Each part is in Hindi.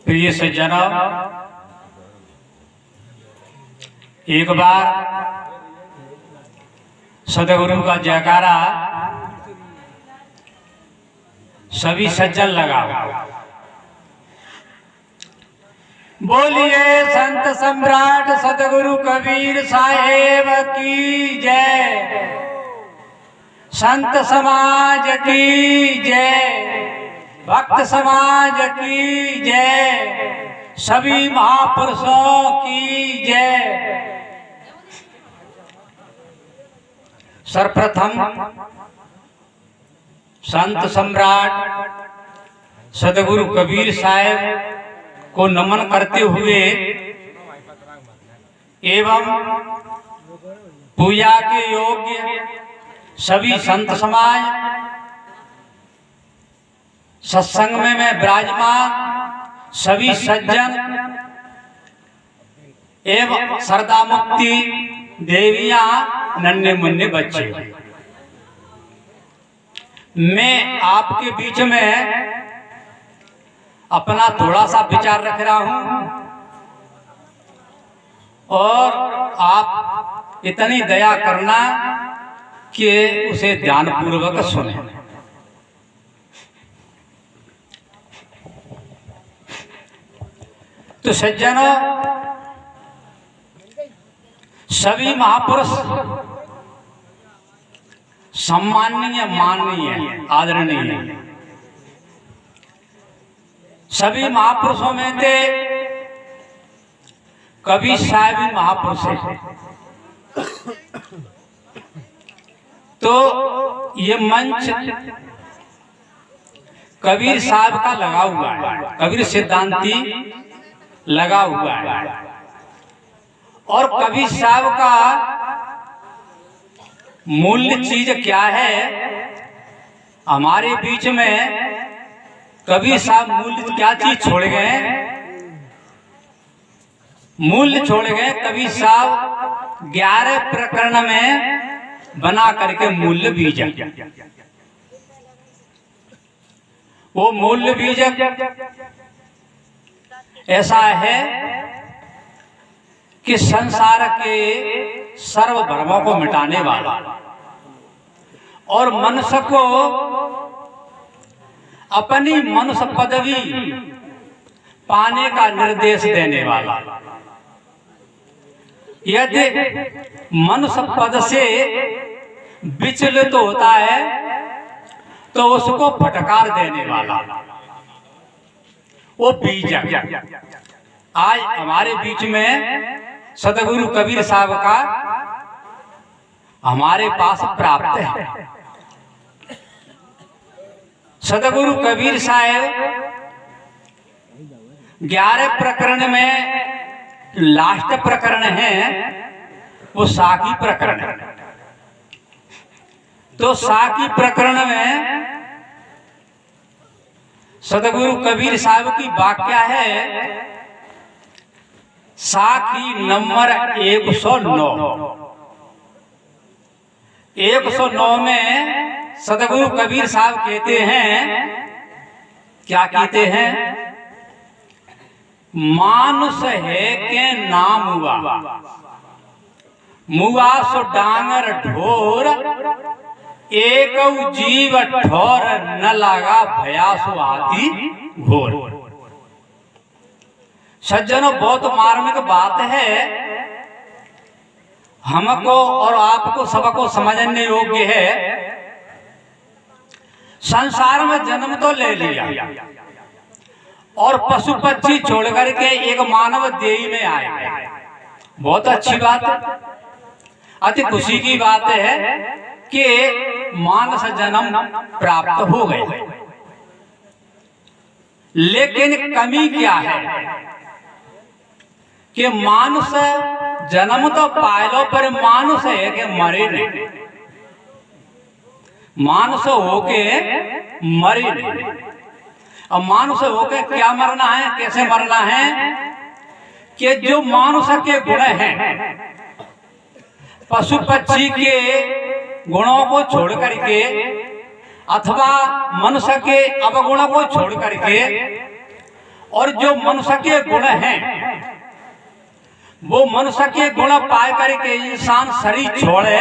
प्रिय सज्जनों, एक बार सदगुरु का जयकारा सभी सज्जन लगाओ। बोलिए संत सम्राट सदगुरु कबीर साहेब की जय, संत समाज की जय, भक्त समाज की जय, सभी महापुरुषों की जय। सर्वप्रथम संत सम्राट सदगुरु कबीर साहेब को नमन करते हुए एवं पूजा के योग्य सभी संत समाज, सत्संग में विराजमान सभी सज्जन एवं श्रद्धा मुक्ति देवियां, नन्हे मुन्ने बच्चे, मैं आपके बीच में अपना थोड़ा सा विचार रख रहा हूं और आप इतनी दया करना कि उसे ध्यानपूर्वक सुने। तो सज्जनों, सभी महापुरुष सम्माननीय, माननीय, आदरणीय, सभी महापुरुषों में थे कबीर साहब ही महापुरुष है। तो ये मंच कबीर साहब का लगा हुआ है, कबीर सिद्धांती लगा हुआ है, और कबीर साहब का मूल्य चीज क्या है हमारे बीच में। कबीर साहब मूल्य क्या चीज छोड़ गए? मूल्य छोड़ गए कबीर साहब 11 प्रकरण में बना करके मूल्य बीज। वो मूल्य बीज ऐसा है कि संसार के सर्व भ्रमों को मिटाने वाला और मनुष्य को अपनी मनुष्य पदवी पाने का निर्देश देने वाला। यदि मनुष्य पद से विचलित होता है तो उसको फटकार देने वाला वो बीज। आज हमारे बीच में सदगुरु कबीर साहब का हमारे पास प्राप्त है। सदगुरु कबीर साहब 11 प्रकरण में लास्ट प्रकरण है वो साकी प्रकरण है। तो साकी प्रकरण में सदगुरु कबीर साहब की वाक्या है, साकी नंबर 109। 109 में सदगुरु कबीर साहब कहते हैं, क्या कहते हैं? मानुष है के नाम हुआ, मुआ सो डांगर ढोर, एक जीव ठोर न लगा भयासु हाथी घोर। सज्जनों, बहुत मार्मिक बात है, हमको और आपको सबको समझने योग्य है। संसार में जन्म तो ले लिया और पशु पक्षी छोड़ करके एक मानव देह में आए, बहुत अच्छी बात है, अति खुशी की बात है कि मानस जन्म प्राप्त हो गए। लेकिन कमी क्या है कि मानुष जन्म तो पायलो पर मानुष है कि मरे नहीं, मानुष होके मरे नहीं। अब मानुष होके क्या मरना है, कैसे मरना है कि जो मानुष के गुण हैं, पशु पक्षी के गुणों को छोड़ करके अथवा मनुष्य के अवगुणों को छोड़ करके और जो मनुष्य के गुण हैं वो मनुष्य के गुण पाए करके इंसान शरीर छोड़े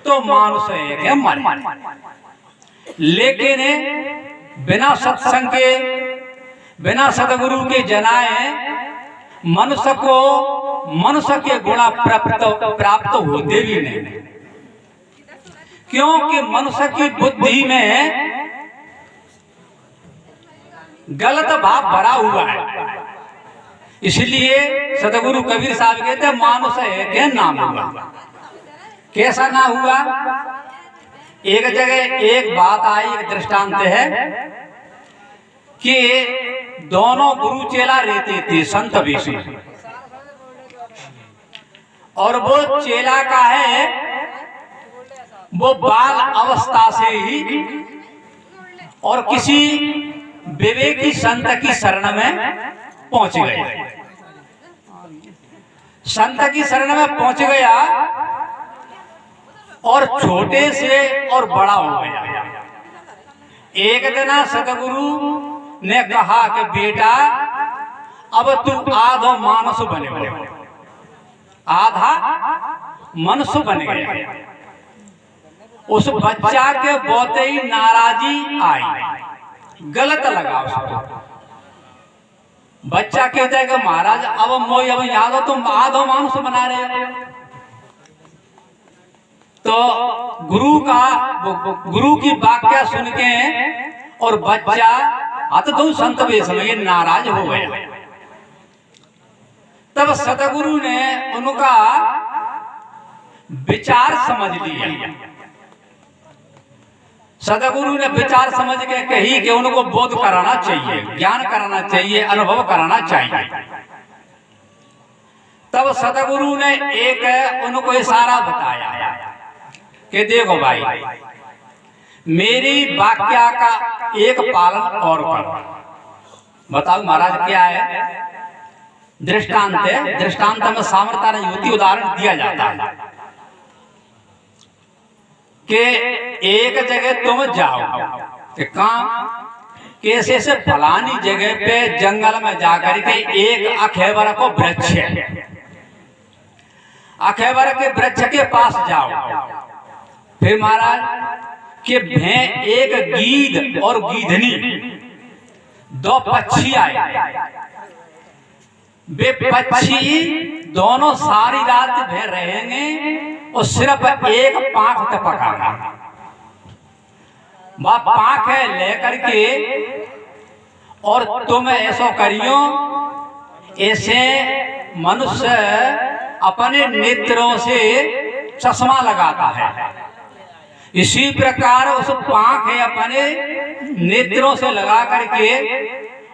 तो मानुष है मरे, लेकिन बिना सत्संग के बिना सदगुरु के जनाए मनुष्य को मनुष्य के गुण प्राप्त होते भी नहीं, क्योंकि मनुष्य की बुद्धि में गलत भाव भरा हुआ है। इसलिए सतगुरु कबीर साहब कहते हैं मानुष है क्या नाम हुआ। कैसा ना हुआ? एक जगह एक बात आई, एक दृष्टांत है कि दोनों गुरु चेला रहते थे संत विष्णु, और वो चेला का है वो बाल अवस्था से ही और किसी विवेकी संत की शरण में पहुंच गए। संत की शरण में पहुंच गया और छोटे से और बड़ा हो गया। एक दिन सतगुरु ने कहा कि बेटा अब तू आधा मानुष बने हो, आधा मनुष्य बन गया। उस बच्चा के बहुत ही नाराजी आई, गलत लगा उसको। बच्चा कहता है कि महाराज अब याद हो तुम आधो मानुष बना रहे हो। तो गुरु की वाक्य सुन के और बच्चा अतदु संत वेश में नाराज हो गया। तब सतगुरु ने उनका विचार समझ लिया। सतगुरु ने विचार समझ के कही कि उनको बोध कराना चाहिए, ज्ञान कराना चाहिए, अनुभव कराना चाहिए। तब सतगुरु ने एक उनको इशारा बताया कि देखो भाई मेरी वाक्या का एक पालन और करो। बताओ महाराज क्या है? दृष्टांत है, दृष्टांत में सामर्थ्य नहीं होती, उदाहरण दिया जाता है कि एक जगह तुम जाओ कि कहाँ कैसे से फलानी जगह पे जंगल में जाकर के एक अखेवर को वृक्ष है, अखेवर के वृक्ष के पास जाओ। फिर महाराज कि एक गीद और गीधनी दो पक्षी आए। वे पक्षी दोनों सारी रात भर रहेंगे और सिर्फ एक पांख टपकाना। वह पांख लेकर के और तुम ऐसा करियो, ऐसे मनुष्य अपने नेत्रों से चश्मा लगाता है, इसी प्रकार उस पांख है अपने नेत्रों से लगा करके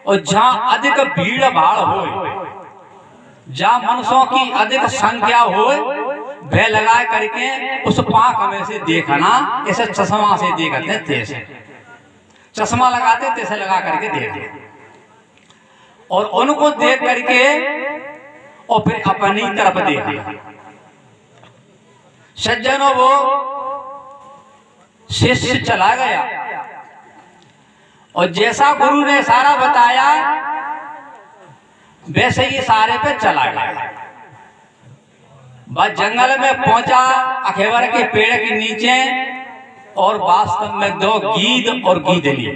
और जहां अधिक भीड़ भाड़ हो, जहां मनुष्यों की अधिक संख्या हो, वह लगा करके उस पांख में से देखना। ऐसे चश्मा से देखते तैसे चश्मा लगाते तैसे लगा करके देखते और उनको देख करके और फिर अपनी तरफ देखना। सज्जनों वो शिष्य चला गया और जैसा गुरु ने सारा बताया वैसे ही सारे पे चला गया। बस जंगल में पहुंचा अखेवर के पेड़ के नीचे और वास्तव में दो गीद और गीदनी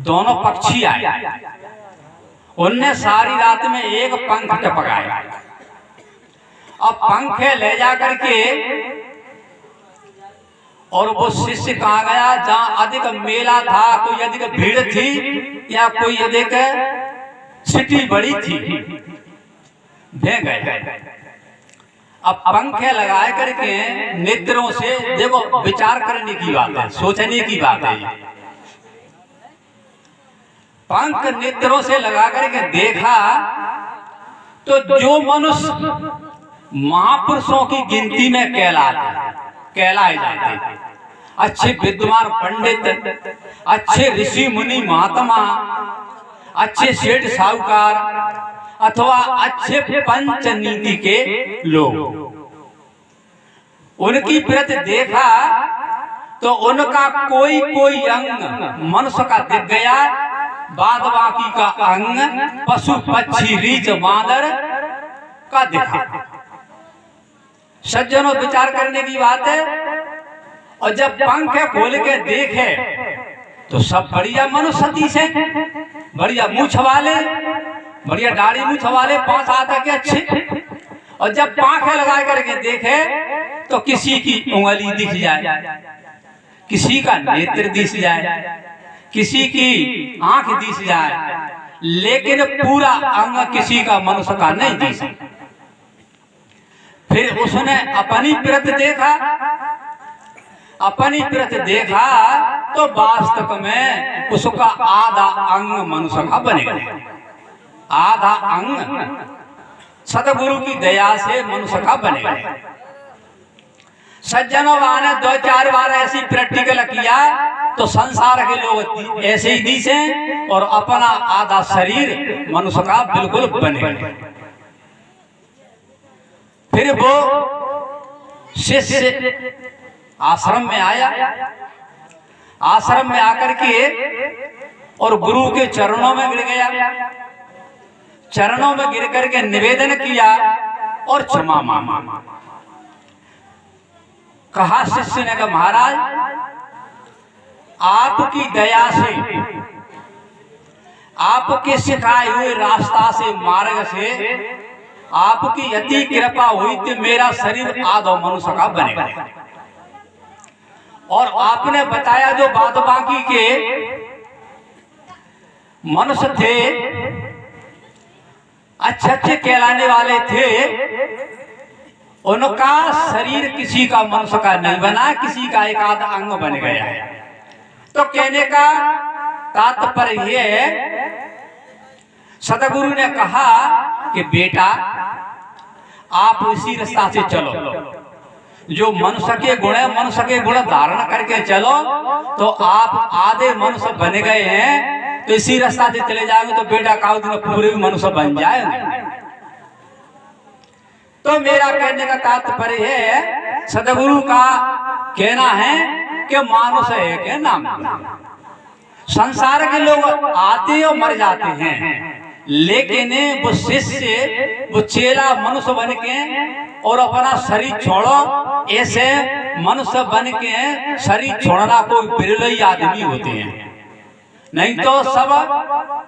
दोनों पक्षी आए। उनने सारी रात में एक पंख टपकाया। अब पंख ले जा करके और वो शिष्य कहाँ गया जहां अधिक मेला था, कोई अधिक भीड़ थी या कोई अधिक सिटी बड़ी थी, भे गए। अब पंखे लगाए करके नेत्रों से देखो, विचार करने की बात है, सोचने की बात है। पंख नेत्रों से लगा करके देखा तो जो मनुष्य महापुरुषों की गिनती में कहलाए जाते, अच्छे विद्वान पंडित, अच्छे ऋषि मुनि महात्मा, अच्छे सेठ साहूकार अथवा अच्छे पंच नीति के लोग, उनकी प्रति देखा तो उनका कोई कोई अंग मनुष्य का दिख गया, बाद बाकी का अंग पशु पक्षी रीछ बांदर का दिखा। सज्जनों, विचार करने की बात है। और जब पंख खोल के देखे तो सब बढ़िया मनुष्य सतीश है, बढ़िया मूछ वाले, बढ़िया दाढ़ी मूछ वाले, 5 हाथ के अच्छे। और जब पांखें लगा करके देखे तो किसी की उंगली दिख जाए, किसी का नेत्र दिख जाए, किसी की आंख दिख जाए, लेकिन पूरा अंग किसी का मनुष्य का नहीं दिख। फिर उसने अपनी प्रति देखा, अपनी प्रति देखा तो वास्तव में उसका आधा अंग मनुष्य का बनेगा, आधा अंग सतगुरु की दया से मनुष्य का बनेगा। सज्जनों, ने 2-4 बार ऐसी प्रैक्टिकल किया तो संसार के लोग ऐसे ही दिसे और अपना आधा शरीर मनुष्य का बिल्कुल बनेगा। फिर वो शिष्य आश्रम में आया, आश्रम में आकर के और गुरु के चरणों में गिर गया, चरणों में गिर करके निवेदन किया और क्षमा मांगा। कहा शिष्य ने, कहा महाराज, आपकी दया से, आपके सिखाए हुए रास्ता से, मार्ग से आपकी अति कृपा हुई तो मेरा शरीर आधा मनुष्य का बनेगा। और आपने बताया जो बाद बाकी के मनुष्य थे, अच्छे अच्छे कहलाने वाले थे, उनका शरीर किसी का मनुष्य का नहीं बना, किसी का एक आधा अंग बन गया है। तो कहने का तात्पर्य यह है, सतगुरु ने कहा कि बेटा आप इसी रास्ता से चलो, जो मनुष्य के गुण है, मनुष्य के गुण धारण करके चलो तो आप आधे मनुष्य बन गए हैं। तो इसी रास्ता से चले जाओगे तो बेटा काउ दिन पूरे भी मनुष्य बन जाएंगे। तो मेरा कहने का तात्पर्य है, सतगुरु का कहना है कि मानुष है के नाम। संसार के लोग आते और मर जाते हैं, लेकिन वो शिष्य, वो चेला मनुष्य बन के और अपना शरीर छोड़ो, ऐसे मनुष्य बन के शरीर छोड़ना कोई बिरले आदमी होते हैं, नहीं तो सब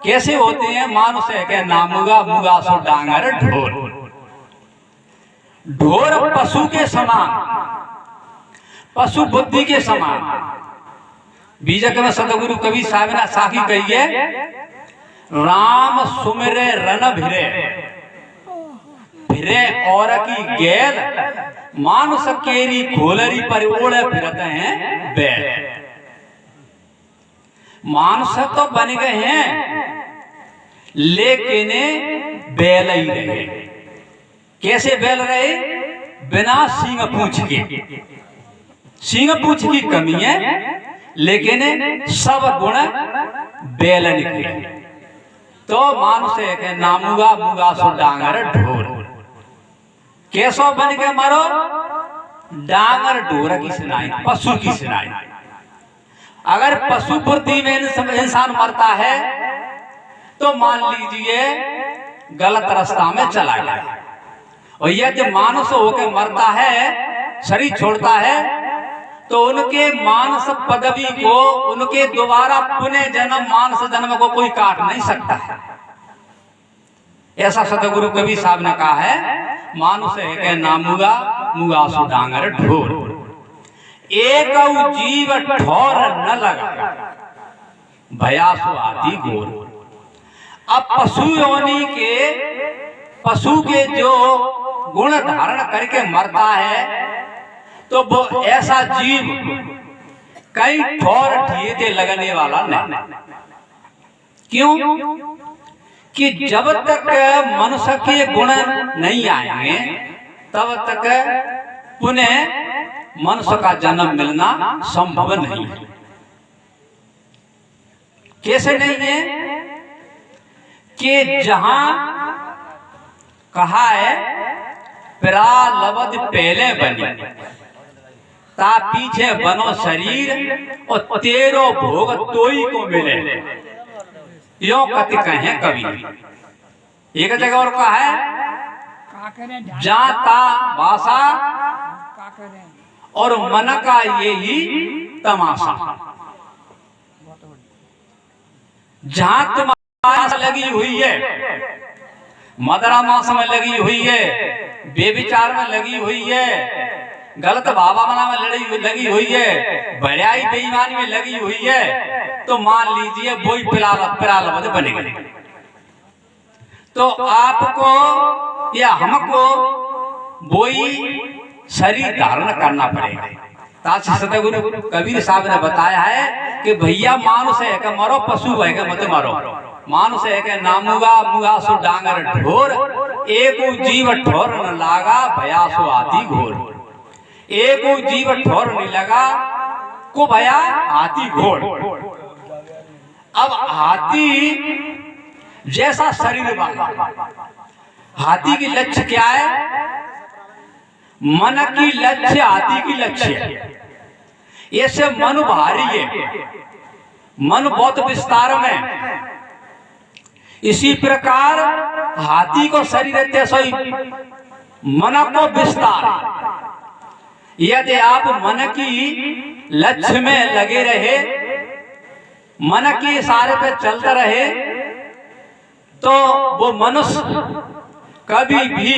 कैसे होते हैं, मानुष है के नामुगा मुगा सो डांगर ढोर, ढोर पशु के समान, पशु बुद्धि के समान। बीजक में सतगुरु कवि साहब ने साखी कही है, राम सुमिरे रन भिरे, भिरे और की गैल, मानुष केरी खोलरी पर ओढ़े फिरते हैं बैल। मानुष तो बन गए हैं लेकिन बैल ही रहे। कैसे बैल रहे? बिना सींग पूंछ के। सींग पूंछ की कमी है लेकिन सब गुण बैल निकले। तो मानुष के नामुगा मुगा सो डांगर ढोर। कैसो बन के मारो? डांगर ढोर की सुनाई, पशु की सुनाई। अगर पशु बुद्धि में इंसान मरता है तो मान लीजिए गलत रास्ता में चला गया, और यदि मानुष होकर मरता है, शरीर छोड़ता है, तो उनके मानस पदवी को, उनके दोबारा पुनः जन्म मानस जन्म को कोई काट नहीं सकता है। ऐसा सतगुरु कवि साहब ने कहा है, मानुष है के नामुगा मुगा सो डांगर ढोर, एक जीव ठोर न लगा भया सो आदि गोर। अब पशु योनि के, पशु के जो गुण धारण करके मरता है तो वो ऐसा जीव कई ठोर ठिए लगने वाला नहीं। क्यों? कि जब तक मनुष्य के गुण नहीं आएंगे तब तक पुनः मनुष्य का जन्म मिलना संभव नहीं है। कैसे नहीं है? कि जहां कहा है प्रालब्ध पहले बनी, ता पीछे बनो शरीर और तेरो भोग तोई को मिले, यो कति कहे कवि। एक जगह और कहा है, जाता भाषा और मन का ये ही तमाशा। जहां तुम्हारी लगी हुई है, मदरा मास में लगी हुई है, बेविचार में लगी हुई है, गलत भावना में लगी हुई है, बढ़ियाई बेईमानी में लगी हुई है, तो मान लीजिए वही पिराल बनेगा। तो आपको या हमको वही शरीर धारण करना पड़ेगा। ताकि सतगुरु कबीर साहब ने बताया है कि भैया मानुष है कि मरो, पशु है कि मत मरो। मानुष है कि नामुगा मुगा सो डांगर ढोर, एक जीव ठोर न लागा भया सो हाथी घोर। एक जीव ठोर नहीं लगा को भया हाथी घोर। अब हाथी जैसा शरीर वाला, हाथी की लक्ष्य क्या है? मन की लक्ष्य हाथी की लक्ष्य है। ऐसे मन भारी है, मन बहुत विस्तार में। इसी प्रकार हाथी को शरीर तैसोई मन को विस्तार। यदि आप मन की लक्ष्य में लगे रहे, मन के इशारे पे चलते रहे, तो वो मनुष्य कभी भी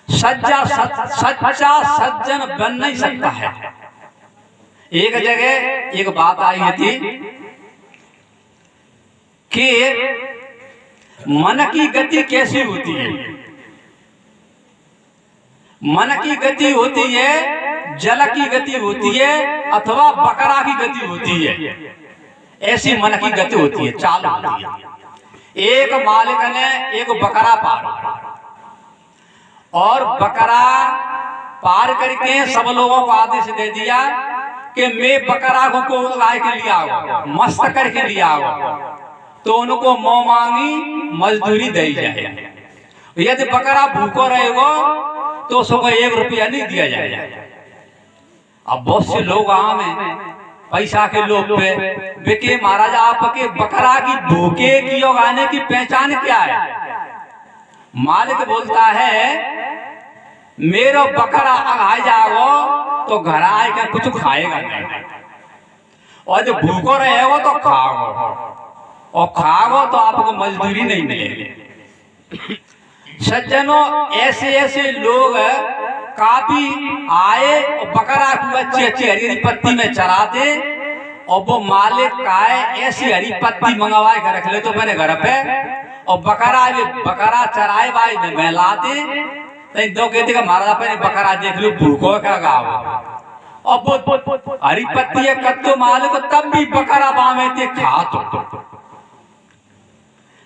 सच्चा सज्जन बन नहीं सकता है। एक जगह एक बात आई थी कि मन की गति कैसी होती है। मन की गति होती है, जल की गति होती है, अथवा बकरा की गति होती है। ऐसी मन की गति होती है, चाल होती है। एक मालिक ने एक बकरा पाला और बकरा पार करके सब लोगों को आदेश दे दिया कि मैं बकरा को गाय के लिए आओ, मस्त करके लिए आओ, तो उनको मुंह मांगी मजदूरी दी जाए। यदि बकरा भूखो रहेगा तो उसको 1 रुपया नहीं दिया जाएगा। अब बहुत से लोग आम है पैसा के लोभ पे बेके महाराज आपके बकरा की भूखे की और आने की पहचान क्या है? मालिक बोलता है मेरो बकरा आ जाओ तो घर आएगा कुछ खाएगा नहीं, और जब भूखो रहेगा तो खाओ, और खाओ तो आपको मजदूरी नहीं मिलेगी। सज्जनों, ऐसे ऐसे लोग काफी आए और बकरा को अच्छी अच्छी हरी हरी पत्ती में चराते, और वो मालिक का है ऐसी हरी पत्ती मंगवाए कर रख ले तो मेरे घर पे, और बकरा चराए भाई में लाते दो कहते का महाराज अपने बकरा देख लो भूखो क्या गाँव, और वो हरी पत्ती है कत्तो मालिक तब भी बकरा बामे थे खा तो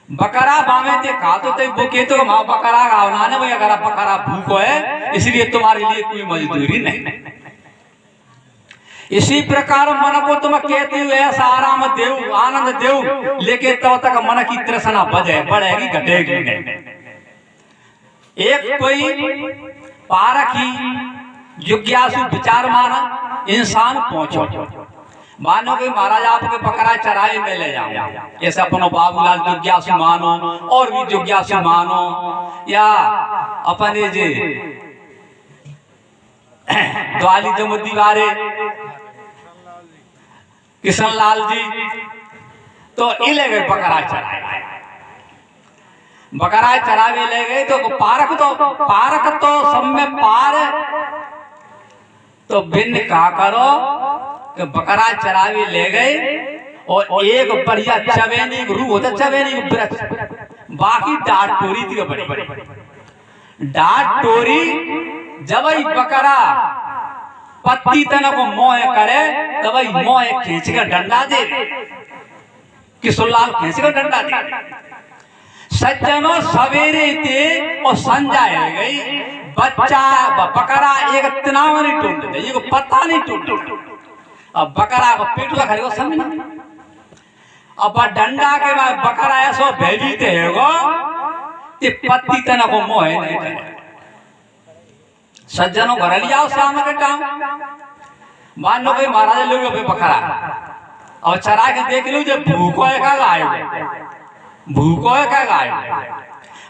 बकरा बामे थे खा तो वो कहते हो माँ बकरा गाँव ना भाई अगर बकरा भूखो है इसलिए तुम्हारे लिए कोई मजदूरी नहीं। इसी प्रकार मन को तुम कहते हो ऐसा आराम देव आनंद देव, लेकिन तब तक मन की तृष्णा बढ़ेगी घटेगी नहीं। एक कोई पारखी जिज्ञासु विचार माना इंसान पहुंचो, मानो कि महाराज आपके बकरा चराए में ले जाओ, ऐसे अपनो बाबूलाल जिज्ञासु मानो और भी जिज्ञासु मानो, या अपने जे द्वाली जमुदी वारे किशन लाल जी तो ले गए बकरा चराए। बकरा चरावे ले गए तो पारक तो सब में पार, तो बिन कहा करो कि बकरा चरावे ले गए और एक बढ़िया चवेनी रूह होता चवेनी वृक्ष, बाकी डाट टोरी थी बड़ी डाट टोरी। जब ही बकरा पत्ती तना को मोह करे तब ही मोह खींच कर डंडा दे, किशोरलाल खींच कर डंडा दे। सज्जनों, सवेरे थे और संजा है गई, बच्चा बकरा एक तनाव नहीं टूटते, ये को पत्ता नहीं टूटते। अब बकरा को पेट का खरीदो समझना, अब डंडा के बाद बकरा ऐसो भेजीते है गो ते पत्ती तना को मोह नहीं करे। सज्जनों घर लिया शाम के टाइम मान लो कोई महाराज लोग पे बकरा और चरा के देख लो जो भूखो है का गाय भूखो है का गाय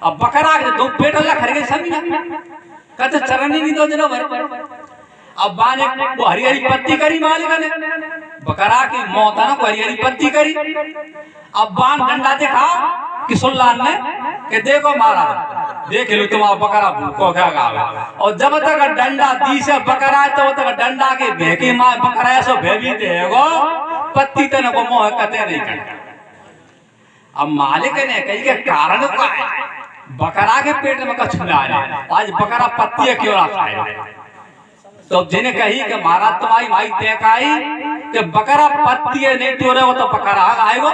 अब बकरा के दो पेट वाला खर गए सभी ना कहते चरण ही नहीं दो दिनों भर अब बाने वो हरी हरी पत्ती करी मालिक ने बकरा की मौत है ना हरी हरी पत्ती करी अब बान डंडा दिखा किशोरलाल ने कि देखो महाराज देख लो तुम्हारा बकरा भूखो क्या गावे और जब तक डंडा दी से बकरा है तो तक डंडा के भेकी मां बकरा ऐसो भेबी देगो पत्ती तने को मोह कते नहीं कर अब मालिक ने कही के कारण क्या है बकरा के पेट में कछ ना आज बकरा पत्ती क्यों रखा है तो जिन्हें कही कि महाराज तुम्हारी माई देखाई कि बकरा पत्ती नहीं टोरे हो तो बकरा आएगा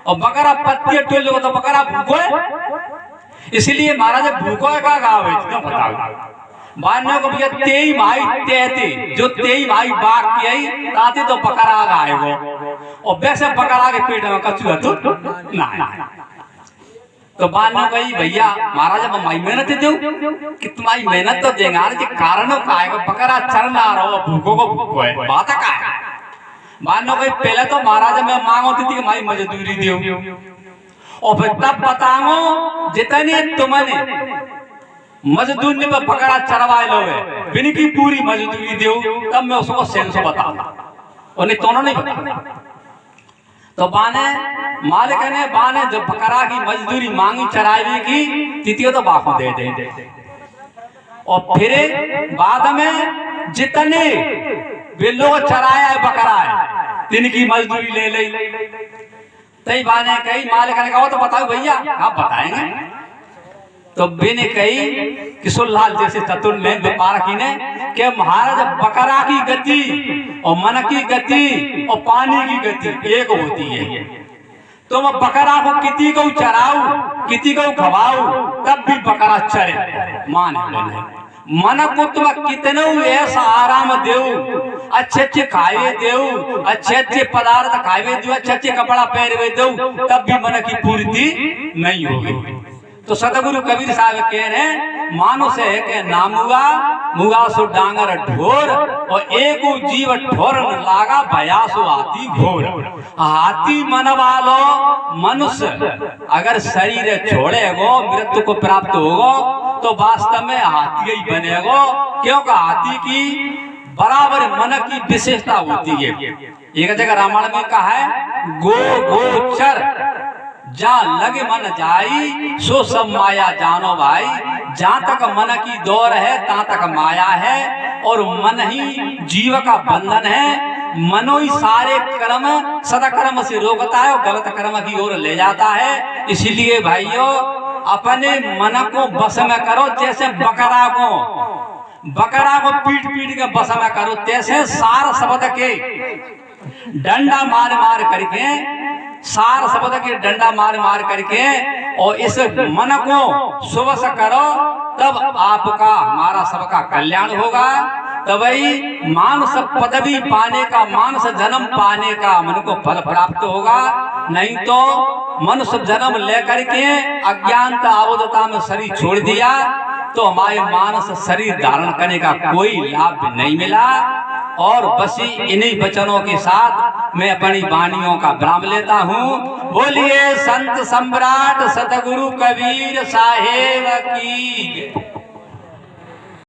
और बकरा पत्ती टोले हो तो बकरा भूखो है इसलिए महाराज भूखो का गाँव है क्यों बताओ मानने को भैया तेई माई तेहते जो तेई माई बाग की आई ताते तो बकरा आएगा और वैसे बकरा के पेट में कछु है तो ना तो मानने गई भैया महाराज अब माई मेहनत दो कि तुम्हारी मेहनत तो देगा कि कारणों का आएगा बकरा चरण आ रहा हो भूखों को भूखो है बात का है मानो भाई पहले तो महाराज मैं मांग होती थी कि माई मजदूरी दियो और फिर तब बताओ जितने तुमने मजदूरी पर बकरा चरवा लो है बिन की पूरी मजदूरी दियो तब मैं उसको सेंस बताऊंगा और नहीं दोनों नहीं बता तो बाने मालिक ने बाने जब बकरा की मजदूरी मांगी चराई की तिथियों तो बाखों दे दे और फिर बाद में जितने वे लोग चराया है बकरा है तिनकी मजदूरी ले ले तई बाने कही मालिक ने कहा तो बताओ भैया आप बताएंगे तो बेने कही किशोरलाल जैसे चतुर ने व्यापार की ने कि महाराज बकरा की गति और मन की गति और पानी की गति एक होती है तुम बकरा को किसी को चराओ किसी को खवाओ तब भी बकरा चरे माने मन को तुम कितने ऐसा आराम देव अच्छे अच्छे खाए देव अच्छे अच्छे पदार्थ खाए दो अच्छे अच्छे कपड़ा पहनवे दो तब भी मन की पूर्ति नहीं होगी तो सतगुरु कबीर साहब कह रहे मानुष है के नामुआ मुगा सो डांगर ढोर और एक जीव ठोर लागा भयासु हाथी घोर हाथी मन वालो मनुष्य अगर शरीर छोड़ेगो मृत्यु को प्राप्त होगो तो वास्तव में हाथी ही बनेगो क्योंकि हाथी की बराबर मन की विशेषता होती है एक जगह रामायण में कहा है गो गोचर जा लगे मन जाई सो सब माया जानो भाई जहाँ तक मन की दौर है तहाँ तक माया है और मन ही जीव का बंधन है मनो ही सारे कर्म सदकर्म से रोकता है और गलत कर्म की ओर ले जाता है इसलिए भाइयों अपने मन को बस में करो जैसे बकरा को पीट पीट के बस में करो तैसे सार शब्द के डंडा मार मार करके सार शब्द के डंडा मार मार करके और इस मन को सुबह करो तब आपका हमारा सबका कल्याण होगा तभी मानस पदवी पाने का मानस जन्म पाने का मन को फल प्राप्त होगा नहीं तो मनुष्य जन्म लेकर के अज्ञानता अवोधता में शरीर छोड़ दिया तो हमारे मानस शरीर धारण करने का कोई लाभ नहीं मिला और बस इन्हीं वचनों के साथ मैं अपनी वाणियों का विराम लेता हूँ बोलिए संत सम्राट सतगुरु कबीर साहेब की।